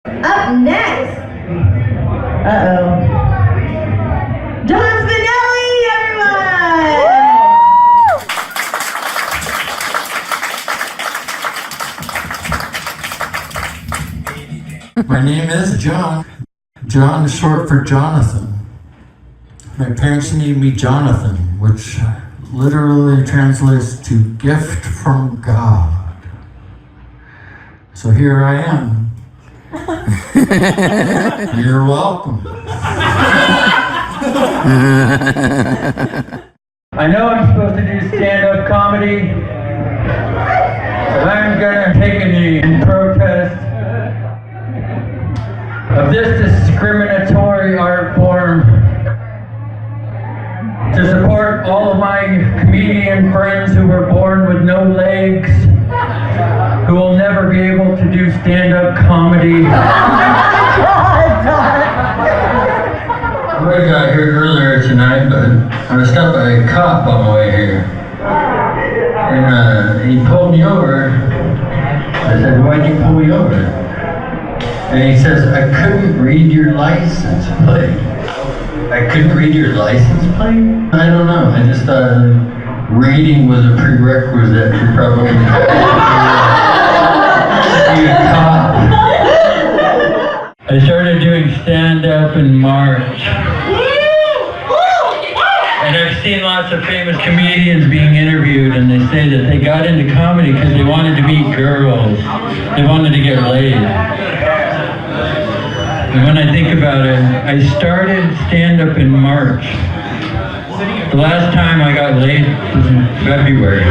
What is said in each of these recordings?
Up next, John Spinelli, everyone! My name is John. John is short for Jonathan. My parents named me Jonathan, which literally translates to gift from God. So here I am. You're welcome. I know I'm supposed to do stand-up comedy, but I'm gonna take a knee in protest of this discriminatory art form to support all of my comedian friends who were born with no legs, who will never be able to do stand-up comedy. I got here earlier tonight, but I was stopped by a cop on the way here. And he pulled me over. I said, "Why'd you pull me over?" And he says, "I couldn't read your license plate." I couldn't read your license plate? I don't know. I just thought reading was a prerequisite for probably be a cop. I started doing stand-up in March. And I've seen lots of famous comedians being interviewed, and they say that they got into comedy because they wanted to meet girls. They wanted to get laid. And when I think about it, I started stand-up in March. The last time I got laid was in February.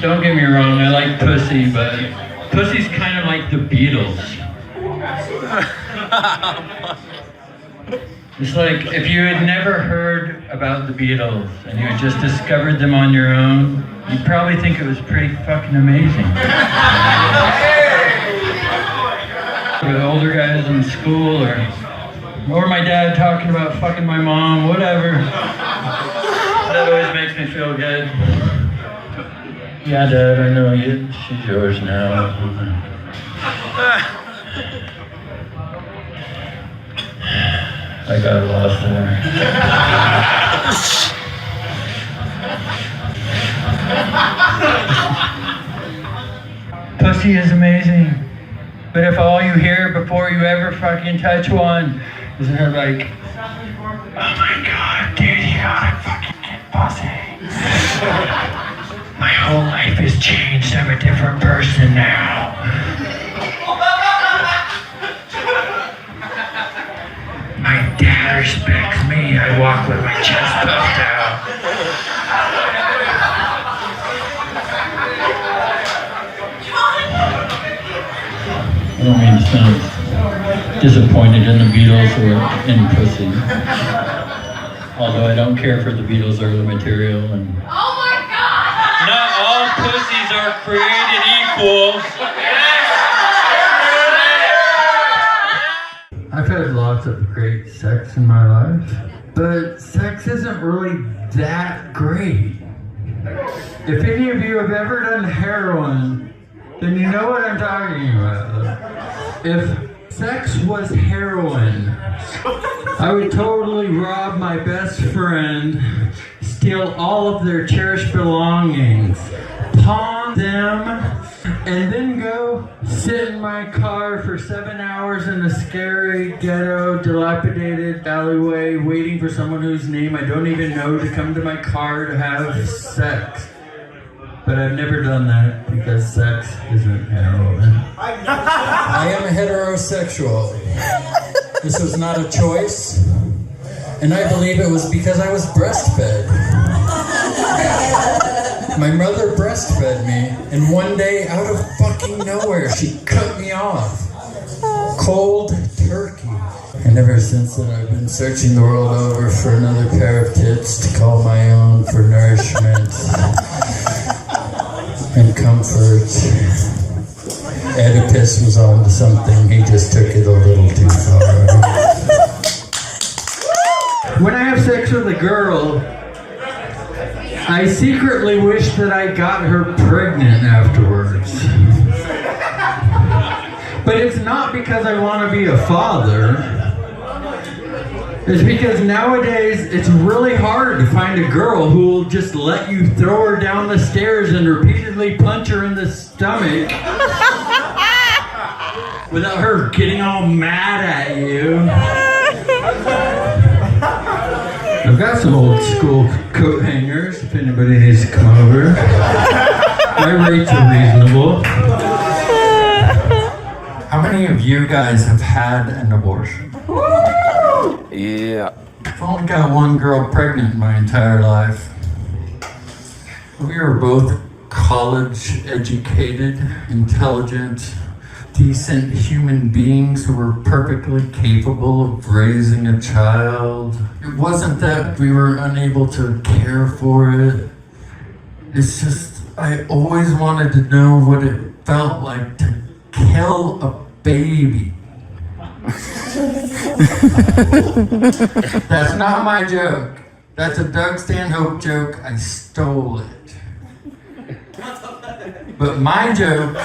Don't get me wrong, I like pussy, but pussy's kind of like the Beatles. It's like if you had never heard about the Beatles and you had just discovered them on your own, you'd probably think it was pretty fucking amazing. The older guys in school or my dad talking about fucking my mom, whatever. That always makes me feel good. Yeah, Dad, I know you. She's yours now. I got lost there. Pussy is amazing. But if all you hear before you ever fucking touch one is her like, "Oh my God, dude, you gotta fucking get pussy. My whole life has changed. I'm a different person now." My dad respects me. I walk with my chest puffed out. I don't mean to sound disappointed in the Beatles or in pussy. Although I don't care for the Beatles' early material. And Oh my God! not all pussies are created equal. I've had lots of great sex in my life, but sex isn't really that great. If any of you have ever done heroin, then you know what I'm talking about. If sex was heroin, I would totally rob my best friend, steal all of their cherished belongings, pawn them, and then go sit in my car for 7 hours in a scary, ghetto, dilapidated alleyway waiting for someone whose name I don't even know to come to my car to have sex. But I've never done that because sex isn't heroin. I am a heterosexual. This was not a choice, and I believe it was because I was breastfed. My mother breastfed me, and one day, out of fucking nowhere, she cut me off. Cold turkey. And ever since then, I've been searching the world over for another pair of tits to call my own for nourishment and comfort. Oedipus was on to something, he just took it a little too far. When I have sex with a girl, I I secretly wish that I got her pregnant afterwards. But it's not because I want to be a father. It's because nowadays it's really hard to find a girl who will just let you throw her down the stairs and repeatedly punch her in the stomach without her getting all mad at you. I've got some old school coat hangers if anybody needs to come over. My rates are reasonable. How many of you guys have had an abortion? Yeah. I've only got one girl pregnant my entire life. We were both college educated, intelligent, decent human beings who were perfectly capable of raising a child. It wasn't that we were unable to care for it. It's just, I always wanted to know what it felt like to kill a baby. That's not my joke. That's a Doug Stanhope joke. I stole it. But my joke,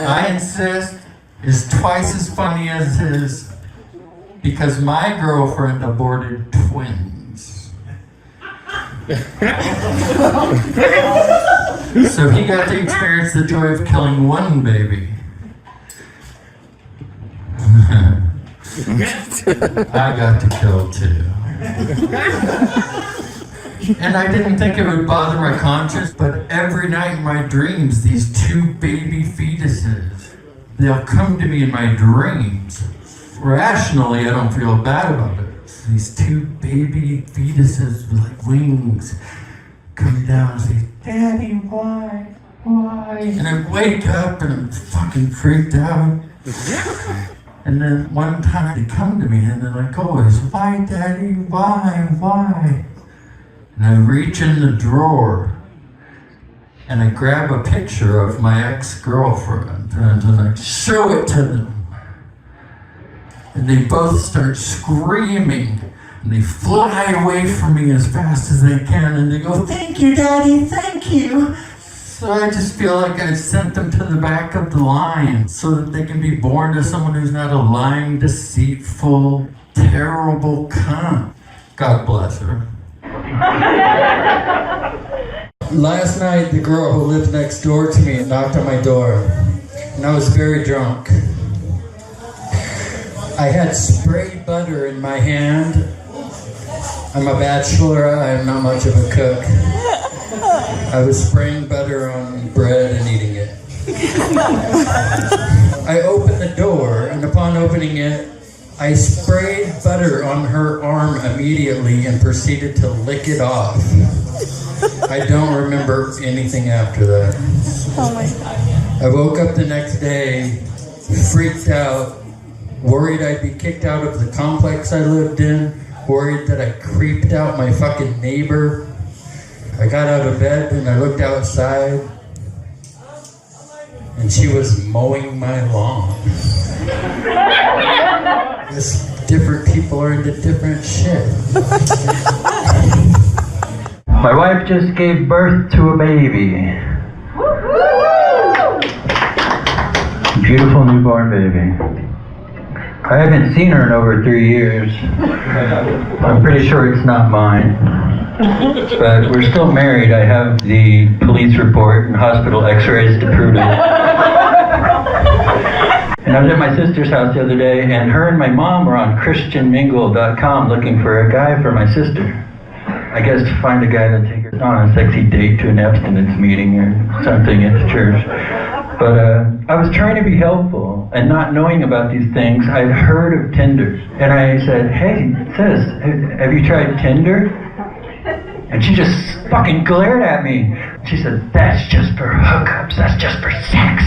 I insist, is twice as funny as his because my girlfriend aborted twins. So he got to experience the joy of killing one baby. I got to kill two. And I didn't think it would bother my conscience, but every night in my dreams, these two baby fetuses, they'll come to me in my dreams. Rationally, I don't feel bad about it. These two baby fetuses with like wings come down and say, "Daddy, why? Why?" And I wake up and I'm fucking freaked out. And then one time they come to me and they're like, always, "Why, Daddy? Why? And I reach in the drawer and I grab a picture of my ex-girlfriend and I show it to them. And they both start screaming and they fly away from me as fast as they can and they go, "Thank you, Daddy, thank you." So I just feel like I sent them to the back of the line so that they can be born to someone who's not a lying, deceitful, terrible cunt. God bless her. Last night, the girl who lived next door to me knocked on my door, and I was very drunk. I had spray butter in my hand. I'm a bachelor, I am not much of a cook. I was spraying butter on bread and eating it. I opened the door, and upon opening it, I sprayed butter on her arm immediately and proceeded to lick it off. I don't remember anything after that. Oh my God. I woke up the next day, freaked out, worried I'd be kicked out of the complex I lived in, worried that I creeped out my fucking neighbor. I got out of bed and I looked outside, and she was mowing my lawn. Just different people are into different shit. My wife just gave birth to a baby. Beautiful newborn baby. I haven't seen her in over 3 years. I'm pretty sure it's not mine. But we're still married. I have the police report and hospital x-rays to prove it. And I was at my sister's house the other day, and her and my mom were on christianmingle.com looking for a guy for my sister. I guess to find a guy to take her on a sexy date to an abstinence meeting or something at the church. But I was trying to be helpful, and not knowing about these things, I'd heard of Tinder. And I said, "Hey, sis, have you tried Tinder?" And she just fucking glared at me. She said, "That's just for hookups, that's just for sex."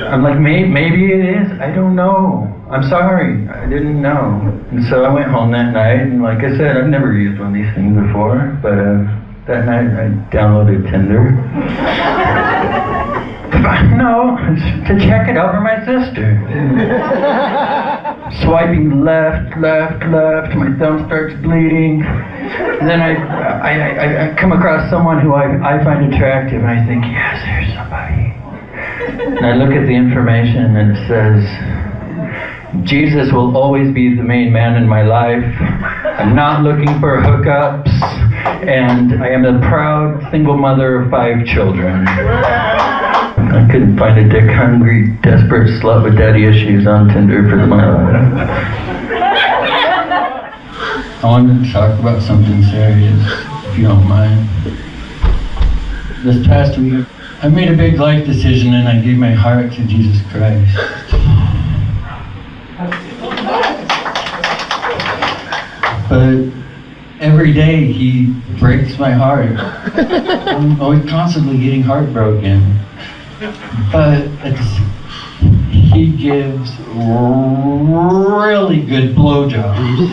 I'm like, maybe it is, I don't know. I'm sorry, I didn't know. And so I went home that night, and like I said, I've never used one of these things before, but that night I downloaded Tinder. No, to check it out for my sister. swiping left. My thumb starts bleeding. And then I come across someone who I find attractive, and I think, yes, there's somebody. And I look at the information, and it says, Jesus will always be the main man in my life. I'm not looking for hookups, and I am a proud single mother of 5 children. I couldn't find a dick-hungry, desperate slut with daddy issues on Tinder for my life. I wanted to talk about something serious, if you don't mind. This past week, I made a big life decision and I gave my heart to Jesus Christ. But every day he breaks my heart. I'm always constantly getting heartbroken. But he gives really good blowjobs.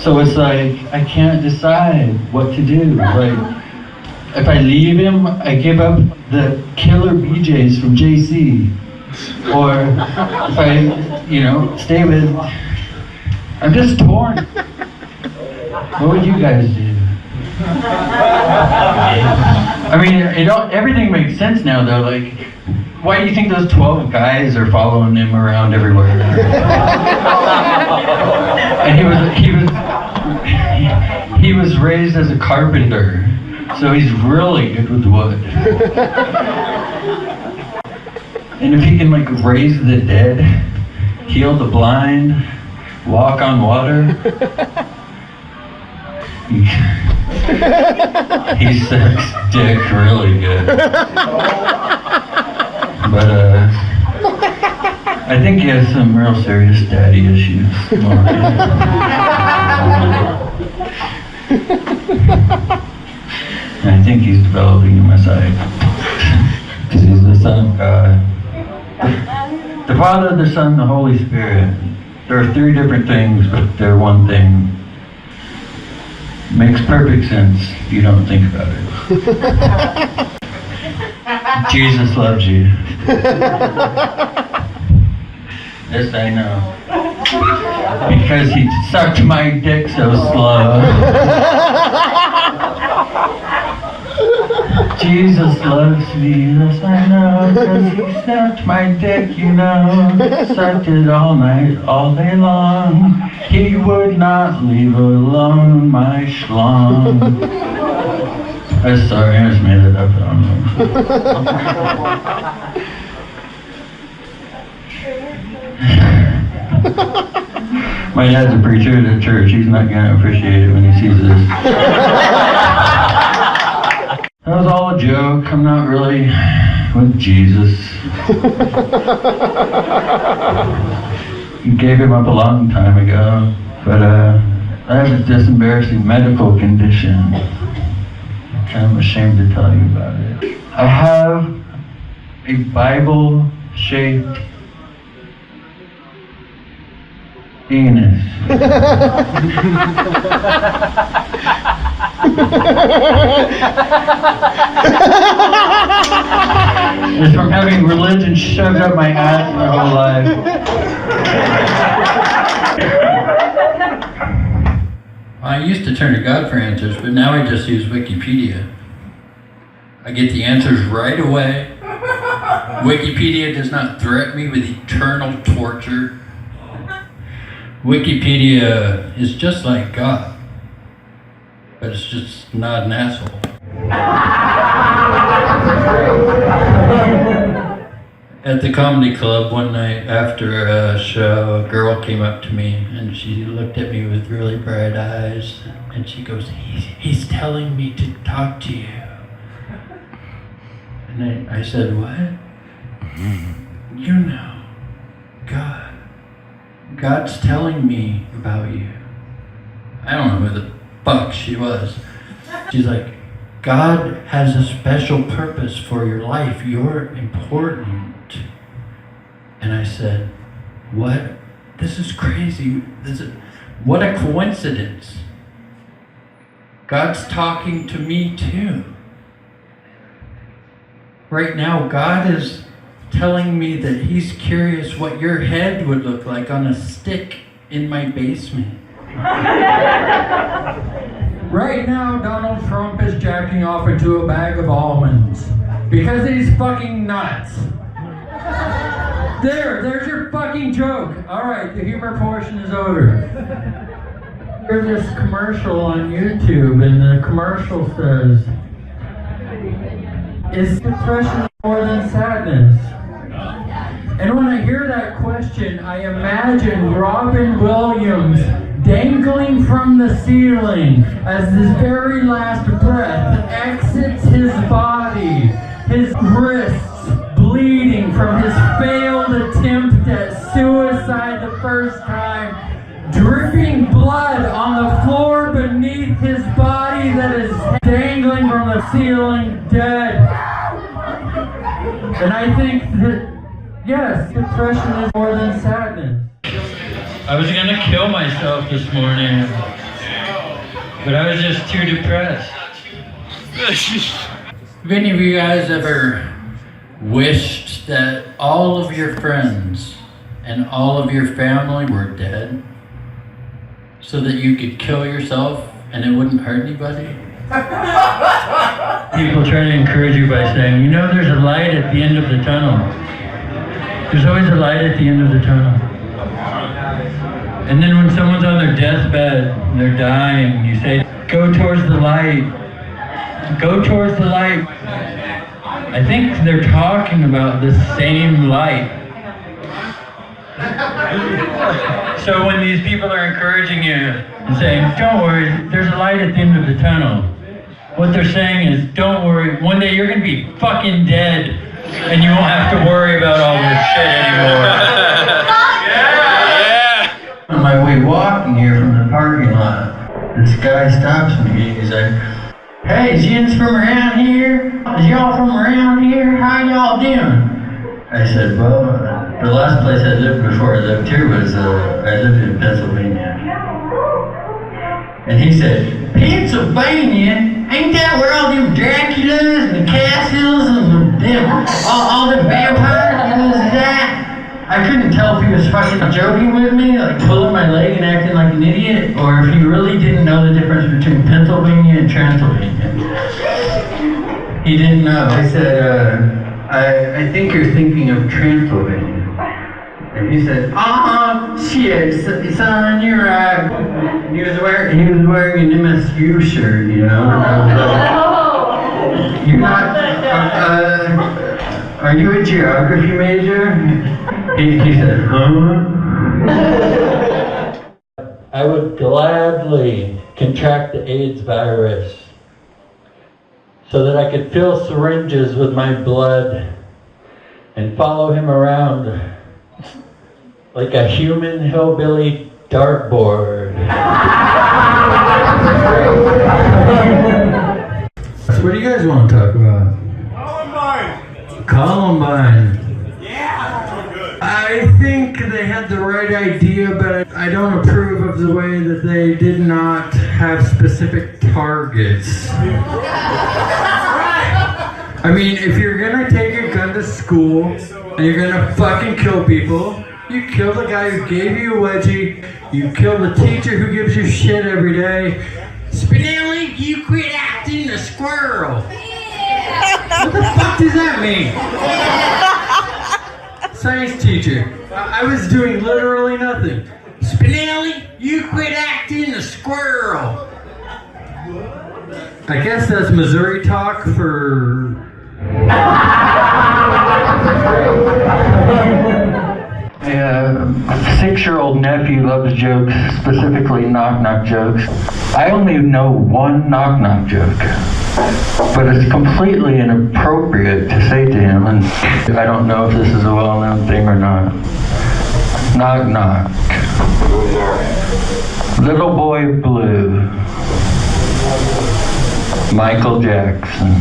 So it's like, I can't decide what to do. Like, if I leave him, I give up the killer BJs from JC. Or if I, stay with, I'm just torn. What would you guys do? I mean, everything makes sense now though. Like, why do you think those 12 guys are following him around everywhere? And he was raised as a carpenter, so he's really good with wood. And if he can raise the dead, heal the blind, walk on water, he sucks dick really good. But I think he has some real serious daddy issues. And I think he's developing a Messiah. Because he's the Son of God. The Father, the Son, the Holy Spirit. There are 3 different things, but they're one thing. Makes perfect sense if you don't think about it. Jesus loves you. Yes, I know. Because he sucked my dick so slow. Jesus loves me, yes I know, because he sucked my dick, sucked it all night, all day long. He would not leave alone my schlong. I'm sorry, I just made it up, I don't know. My dad's a preacher at a church, he's not gonna appreciate it when he sees this. That was all a joke. I'm not really with Jesus. He gave him up a long time ago, but I have this embarrassing medical condition. I'm ashamed to tell you about it. I have a Bible-shaped penis. It's from having religion shoved up my ass my whole life. I used to turn to God for answers, but now I just use Wikipedia. I get the answers right away. Wikipedia does not threaten me with eternal torture. Wikipedia is just like God, but it's just not an asshole. At the comedy club one night after a show, a girl came up to me and she looked at me with really bright eyes and she goes, he's telling me to talk to you. And I said, what? God's telling me about you. I don't know who the fuck she was. She's like, God has a special purpose for your life. You're important. And I said, what? This is crazy. What a coincidence. God's talking to me too. Right now, God is telling me that he's curious what your head would look like on a stick in my basement. Right now, Donald Trump is jacking off into a bag of almonds because he's fucking nuts. There's your fucking joke. All right, the humor portion is over. There's this commercial on YouTube, and the commercial says, "Is depression more than sadness?" And when I hear that question, I imagine Robin Williams dangling from the ceiling as his very last breath exits his body, his wrists bleeding from his failed attempt at suicide the first time, dripping blood on the floor beneath his body that is dangling from the ceiling, dead. And I think that, yes, depression is more than sadness. I was gonna kill myself this morning, but I was just too depressed. Have any of you guys ever wished that all of your friends and all of your family were dead so that you could kill yourself and it wouldn't hurt anybody? People try to encourage you by saying, you know, there's a light at the end of the tunnel. There's always a light at the end of the tunnel. And then when someone's on their deathbed and they're dying, you say, go towards the light. Go towards the light. I think they're talking about the same light. So when these people are encouraging you and saying, don't worry, there's a light at the end of the tunnel, what they're saying is, don't worry, one day you're going to be fucking dead and you won't have to worry about all this shit anymore. On my way walking here from the parking lot, this guy stops me. He's like, hey, is yins from around here? Is y'all from around here? How y'all doing? I said, well, the last place I lived before I lived here was, I lived in Pennsylvania. And he said, Pennsylvania? Ain't that where all them Draculas and the castles and all the vampires is at? I couldn't tell if he was fucking joking with me, like pulling my leg and acting like an idiot, or if he really didn't know the difference between Pennsylvania and Transylvania. He didn't know. I said, I think you're thinking of Transylvania. And he said, shit, son, you're right. He was wearing an MSU shirt, you know. And I was like, you're not, are you a geography major? He said, huh? I would gladly contract the AIDS virus so that I could fill syringes with my blood and follow him around like a human hillbilly dartboard. What do you guys want to talk about? Columbine. I think they had the right idea, but I don't approve of the way that they did not have specific targets. I mean, if you're gonna take a gun to school and you're gonna fucking kill people, you kill the guy who gave you a wedgie, you kill the teacher who gives you shit every day. Spinelli, you quit acting a squirrel. What the fuck does that mean? Science teacher. I was doing literally nothing. Spinelli, you quit acting a squirrel. I guess that's Missouri talk for... My 6-year-old nephew loves jokes, specifically knock-knock jokes. I only know one knock-knock joke, but it's completely inappropriate to say to him, and I don't know if this is a well-known thing or not. Knock-knock. Little boy blue. Michael Jackson.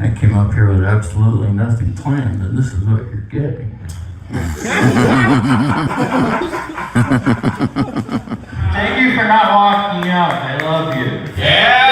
I came up here with absolutely nothing planned, and this is what you're getting. Thank you for not walking out. I love you. Yeah!